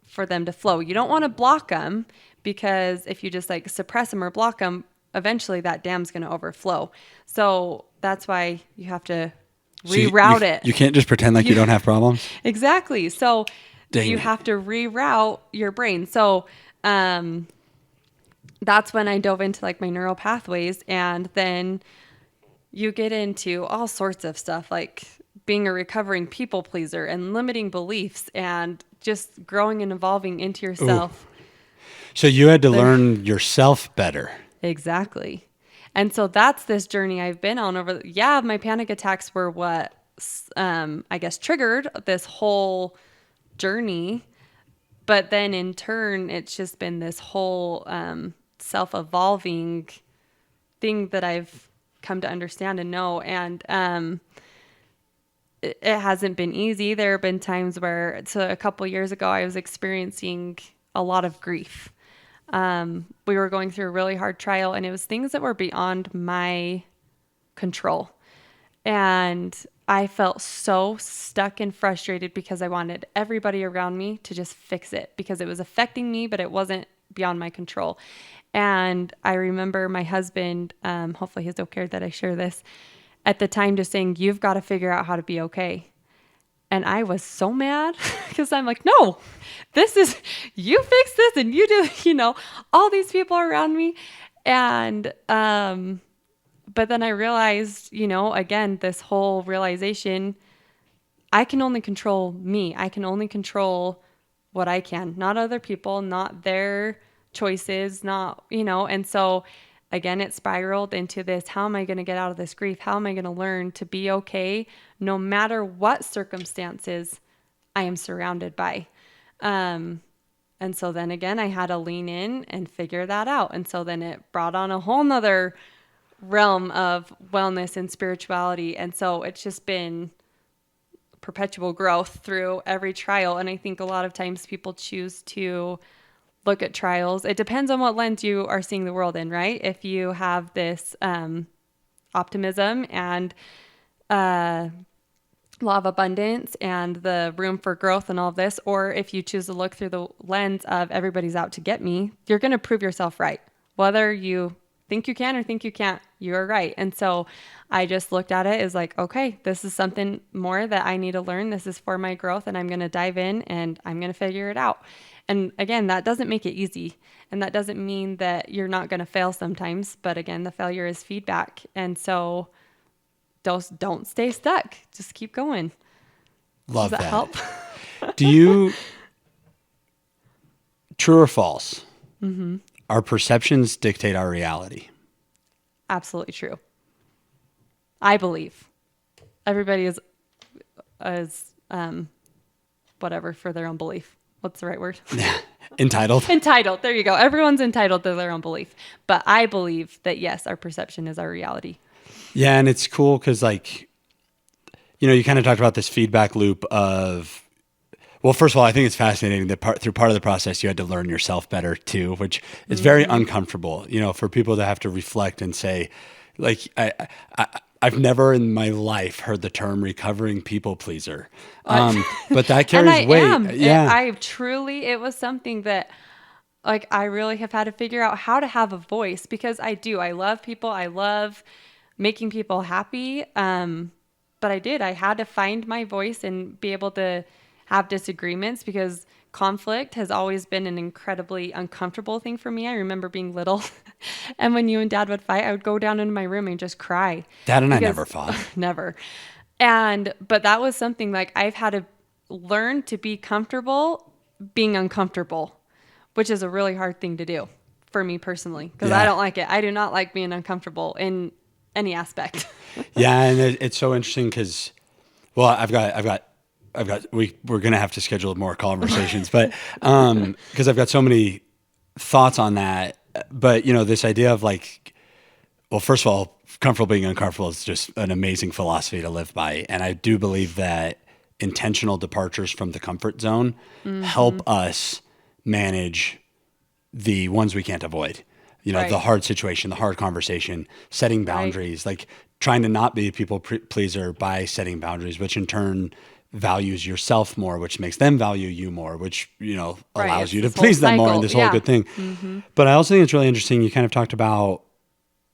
for them to flow. You don't want to block them, because if you just like suppress them or block them, eventually that dam's going to overflow. So that's why you have to reroute it. You can't just pretend like you don't have problems. Exactly. So Dang you it. have to reroute your brain. So that's when I dove into like my neural pathways, and then you get into all sorts of stuff like being a recovering people pleaser and limiting beliefs and just growing and evolving into yourself. So you had to learn yourself better. Exactly. And so that's this journey I've been on my panic attacks were what, I guess, triggered this whole journey. But then in turn, it's just been this whole self-evolving thing that I've come to understand and know. And it hasn't been easy. There have been times where, so a couple years ago, I was experiencing a lot of grief. We were going through a really hard trial, and it was things that were beyond my control. And I felt so stuck and frustrated because I wanted everybody around me to just fix it, because it was affecting me, but it wasn't beyond my control. And I remember my husband, hopefully he's okay that I share this, at the time just saying, "You've got to figure out how to be okay." And I was so mad because I'm like, no, you fix this and you do, all these people around me. And, but then I realized, again, this whole realization, I can only control me. I can only control what I can, not other people, not their choices, not, and so again, it spiraled into this, how am I going to get out of this grief? How am I going to learn to be okay no matter what circumstances I am surrounded by? And so then again, I had to lean in and figure that out. And so then it brought on a whole nother realm of wellness and spirituality. And so it's just been perpetual growth through every trial. And I think a lot of times people choose to look at trials. It depends on what lens you are seeing the world in, right? If you have this optimism and law of abundance and the room for growth and all of this, or if you choose to look through the lens of everybody's out to get me, you're going to prove yourself right. Whether you think you can or think you can't, you're right. And so I just looked at it as like, okay, this is something more that I need to learn. This is for my growth, and I'm going to dive in and I'm going to figure it out. And again, that doesn't make it easy. And that doesn't mean that you're not going to fail sometimes. But again, the failure is feedback. And so don't stay stuck. Just keep going. Love Does that that. help? Do you, true or false, Mm-hmm. our perceptions dictate our reality? Absolutely true. I believe everybody is whatever for their own belief. What's the right word? Entitled. Entitled. There you go. Everyone's entitled to their own belief. But I believe that yes, our perception is our reality. Yeah. And it's cool because you kind of talked about this feedback loop of, well, first of all, I think it's fascinating that through part of the process, you had to learn yourself better too, which is very uncomfortable, for people to have to reflect and say, like, I've never in my life heard the term recovering people pleaser. But that carries And I weight. am. Yeah. It was something that like I really have had to figure out how to have a voice, because I love people. I love making people happy. But I had to find my voice and be able to have disagreements, because conflict has always been an incredibly uncomfortable thing for me. I remember being little and when you and Dad would fight, I would go down into my room and just cry. Dad and I never fought. Never. But that was something like I've had to learn to be comfortable being uncomfortable, which is a really hard thing to do for me personally, because I don't like it. I do not like being uncomfortable in any aspect. Yeah. And it's so interesting because, well, we're going to have to schedule more conversations, but, cause I've got so many thoughts on that, but this idea of like, well, first of all, comfortable being uncomfortable is just an amazing philosophy to live by. And I do believe that intentional departures from the comfort zone help us manage the ones we can't avoid. Right. The hard situation, the hard conversation, setting boundaries, like trying to not be a people pleaser by setting boundaries, which in turn values yourself more, which makes them value you more, which, allows you to please them more, and this whole good thing. Mm-hmm. But I also think it's really interesting. You kind of talked about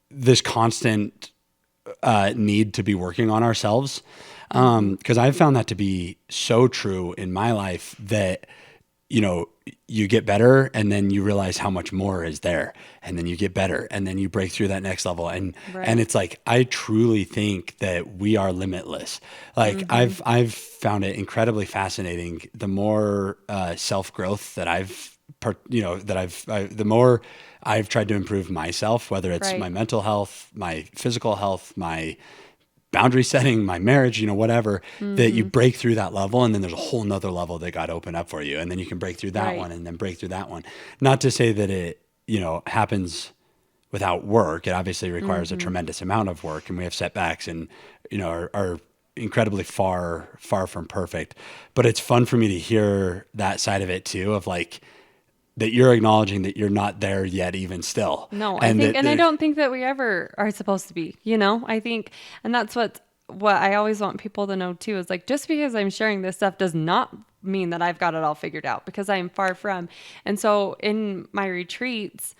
this constant need to be working on ourselves. Because I've found that to be so true in my life that, you get better and then you realize how much more is there, and then you get better and then you break through that next level. And it's like, I truly think that we are limitless. Like I've found it incredibly fascinating. The more self-growth that the more I've tried to improve myself, whether it's my mental health, my physical health, my boundary setting, my marriage, whatever, that you break through that level. And then there's a whole nother level that God opened up for you. And then you can break through that one and then break through that one. Not to say that it, happens without work. It obviously requires a tremendous amount of work, and we have setbacks and, are incredibly far from perfect. But it's fun for me to hear that side of it too, of like, that you're acknowledging that you're not there yet, even still. No, I don't think that we ever are supposed to be, I think, and that's what I always want people to know too, is like, just because I'm sharing this stuff does not mean that I've got it all figured out, because I am far from. And so in my retreats,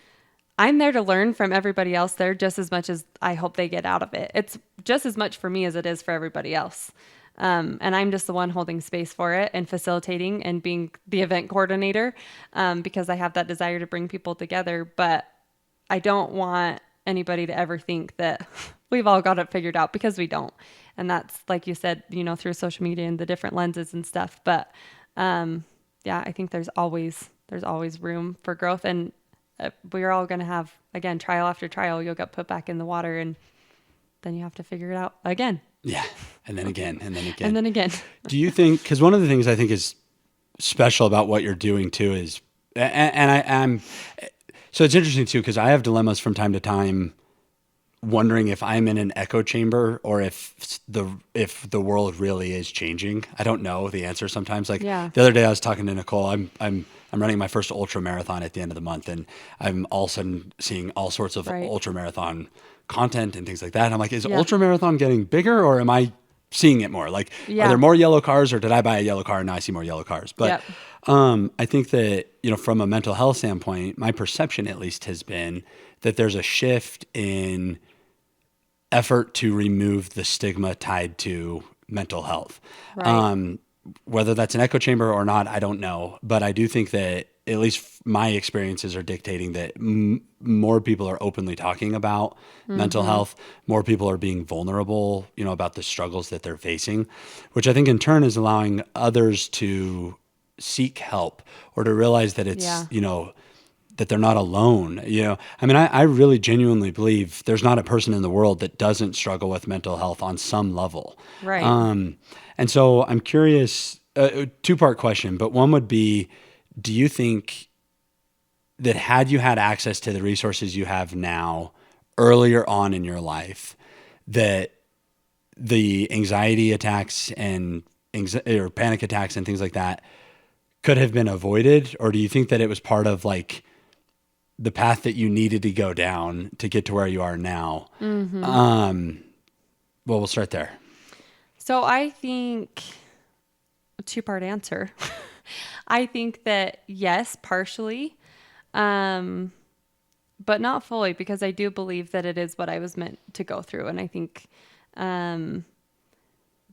I'm there to learn from everybody else there just as much as I hope they get out of it. It's just as much for me as it is for everybody else. And I'm just the one holding space for it and facilitating and being the event coordinator, because I have that desire to bring people together. But I don't want anybody to ever think that we've all got it figured out, because we don't. And that's, like you said, through social media and the different lenses and stuff. But I think there's always room for growth. And we're all going to have, again, trial after trial. You'll get put back in the water, and then you have to figure it out again. Yeah. And then again, and then again. And then again. Do you think, because one of the things I think is special about what you're doing too is, I'm, so it's interesting too, because I have dilemmas from time to time wondering if I'm in an echo chamber or if the world really is changing. I don't know the answer sometimes. Like Yeah. the other day I was talking to Nicole, I'm running my first ultra marathon at the end of the month, and I'm all of a sudden seeing all sorts of Right. ultra marathon content and things like that. And I'm like, is Yeah. ultra marathon getting bigger, or am I seeing it more? Like, Yeah. are there more yellow cars, or did I buy a yellow car and now I see more yellow cars? But Yep. I think that, from a mental health standpoint, my perception at least has been that there's a shift in effort to remove the stigma tied to mental health. Right. Whether that's an echo chamber or not, I don't know. But I do think that at least my experiences are dictating that more people are openly talking about mental health. More people are being vulnerable, about the struggles that they're facing, which I think in turn is allowing others to seek help or to realize that it's, Yeah. that they're not alone. I mean, I really genuinely believe there's not a person in the world that doesn't struggle with mental health on some level. Right. And so I'm curious, a two-part question, but one would be, do you think that had you had access to the resources you have now earlier on in your life, that the anxiety attacks and or panic attacks and things like that could have been avoided? Or do you think that it was part of like the path that you needed to go down to get to where you are now? Well, we'll start there. So I think a two-part answer. I think that yes, partially, but not fully, because I do believe that it is what I was meant to go through. And I think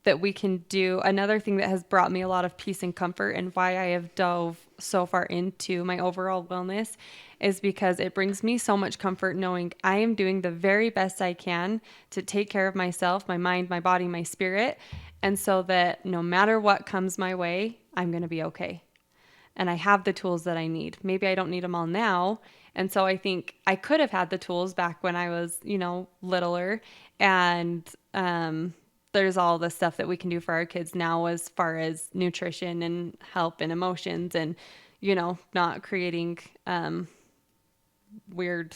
that we can do another thing that has brought me a lot of peace and comfort, and why I have dove so far into my overall wellness is because it brings me so much comfort knowing I am doing the very best I can to take care of myself, my mind, my body, my spirit. And so that no matter what comes my way, I'm going to be okay. And I have the tools that I need. Maybe I don't need them all now. And so I think I could have had the tools back when I was, littler. And there's all the stuff that we can do for our kids now as far as nutrition and help and emotions and, not creating weird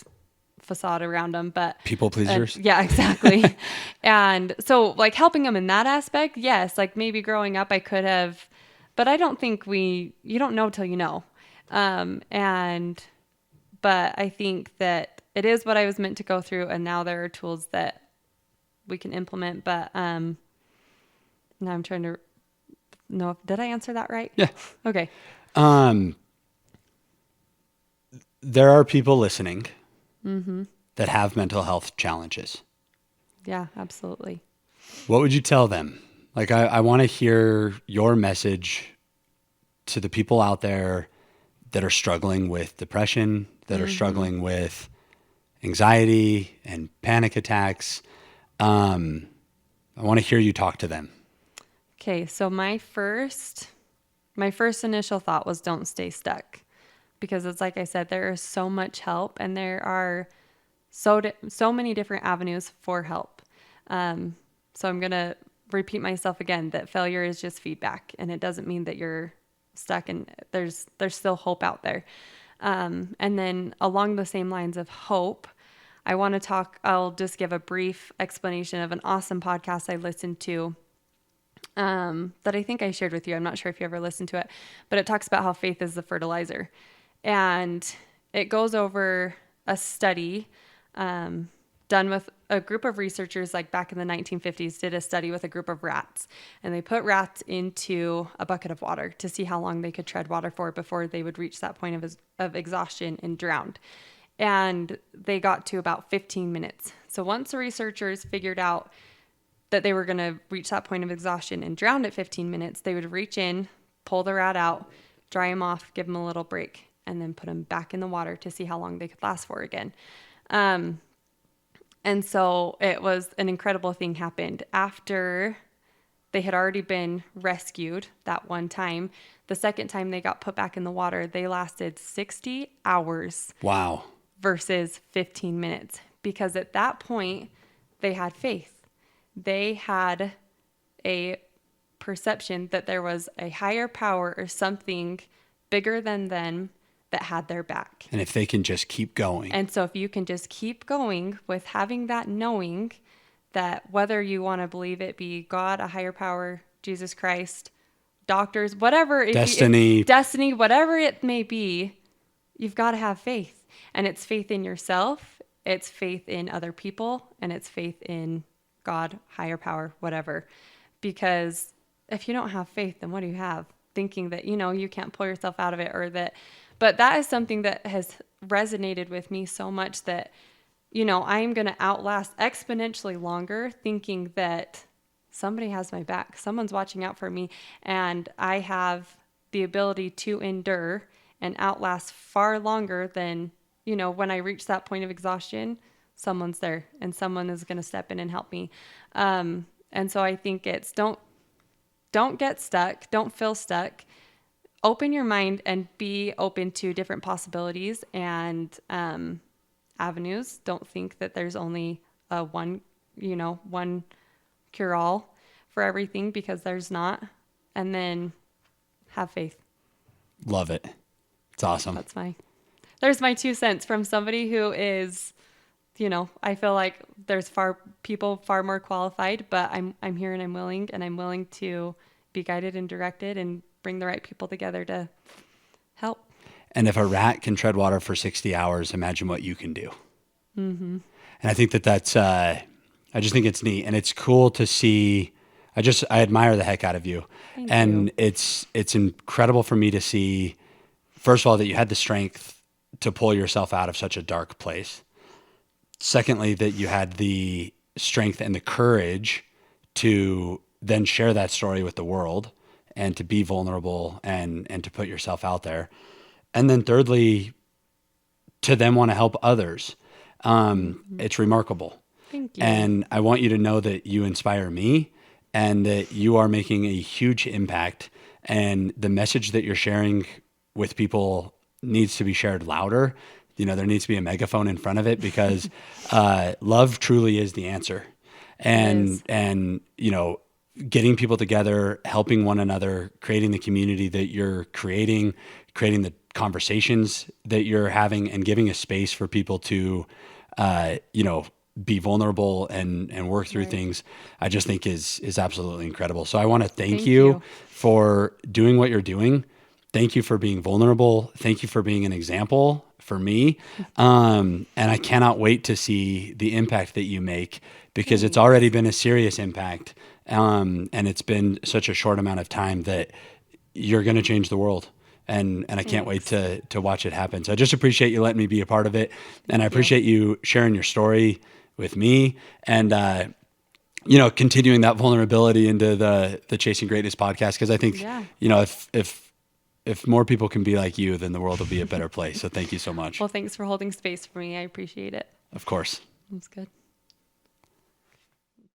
facade around them, but People pleasers. yeah, exactly. And so like helping them in that aspect, yes, like maybe growing up I could have, but I don't think you don't know till you know. But I think that it is what I was meant to go through, and now there are tools that we can implement. But now I'm trying to know did I answer that right? Yeah. Okay. There are people listening that have mental health challenges. Yeah, absolutely. What would you tell them? Like, I want to hear your message to the people out there that are struggling with depression, that are struggling with anxiety and panic attacks. I want to hear you talk to them. Okay, so my first initial thought was don't stay stuck, because it's like I said, there is so much help, and there are so many different avenues for help. So I'm gonna repeat myself again that failure is just feedback, and it doesn't mean that you're stuck, and there's still hope out there. And then along the same lines of hope, I'll just give a brief explanation of an awesome podcast I listened to that I think I shared with you. I'm not sure if you ever listened to it, but it talks about how faith is the fertilizer. And it goes over a study done with a group of researchers, like back in the 1950s, did a study with a group of rats. And they put rats into a bucket of water to see how long they could tread water for before they would reach that point of exhaustion and drowned. And they got to about 15 minutes. So once the researchers figured out that they were going to reach that point of exhaustion and drown at 15 minutes, they would reach in, pull the rat out, dry him off, give him a little break, and then put him back in the water to see how long they could last for again. And so it was an incredible thing happened. After They had already been rescued that one time. The second time they got put back in the water, they lasted 60 hours Wow. versus 15 minutes. Because at that point, they had faith. They had a perception that there was a higher power or something bigger than them that had their back. And if they can just keep going. And so if you can just keep going with having that knowing that whether you want to believe it be God, a higher power, Jesus Christ, doctors, whatever, destiny, whatever it may be, you've got to have faith. And it's faith in yourself, it's faith in other people, and it's faith in God, higher power, whatever. Because if you don't have faith, then what do you have? Thinking that, you can't pull yourself out of it but that is something that has resonated with me so much that, I'm going to outlast exponentially longer thinking that somebody has my back. Someone's watching out for me, and I have the ability to endure and outlast far longer than, when I reach that point of exhaustion, someone's there and someone is going to step in and help me. And so I think it's don't get stuck. Don't feel stuck. Open your mind and be open to different possibilities and avenues. Don't think that there's only one cure-all for everything, because there's not. And then have faith. Love it. It's awesome. There's my 2 cents from somebody who is, I feel like there's people far more qualified, but I'm here and I'm willing to be guided and directed and bring the right people together to help. And if a rat can tread water for 60 hours, imagine what you can do. Mm-hmm. And I think that's, I just think it's neat, and it's cool to see. I admire the heck out of you. Thank and you. It's incredible for me to see, first of all, that you had the strength to pull yourself out of such a dark place. Secondly, that you had the strength and the courage to then share that story with the world and to be vulnerable and to put yourself out there. And then thirdly, to then want to help others. It's remarkable. Thank you. And I want you to know that you inspire me and that you are making a huge impact, and the message that you're sharing with people needs to be shared louder. There needs to be a megaphone in front of it, because love truly is the answer. And getting people together, helping one another, creating the community that you're creating the conversations that you're having, and giving a space for people to, be vulnerable and work through things, I just think is absolutely incredible. So I want to thank you for doing what you're doing. Thank you for being vulnerable. Thank you for being an example for me. And I cannot wait to see the impact that you make, because it's already been a serious impact. And it's been such a short amount of time that you're going to change the world. And I can't wait to watch it happen. So I just appreciate you letting me be a part of it. And I appreciate you sharing your story with me, and, continuing that vulnerability into the Chasing Greatness podcast. Cause I think, if more people can be like you, then the world will be a better place. So thank you so much. Well, thanks for holding space for me. I appreciate it. Of course. That's good.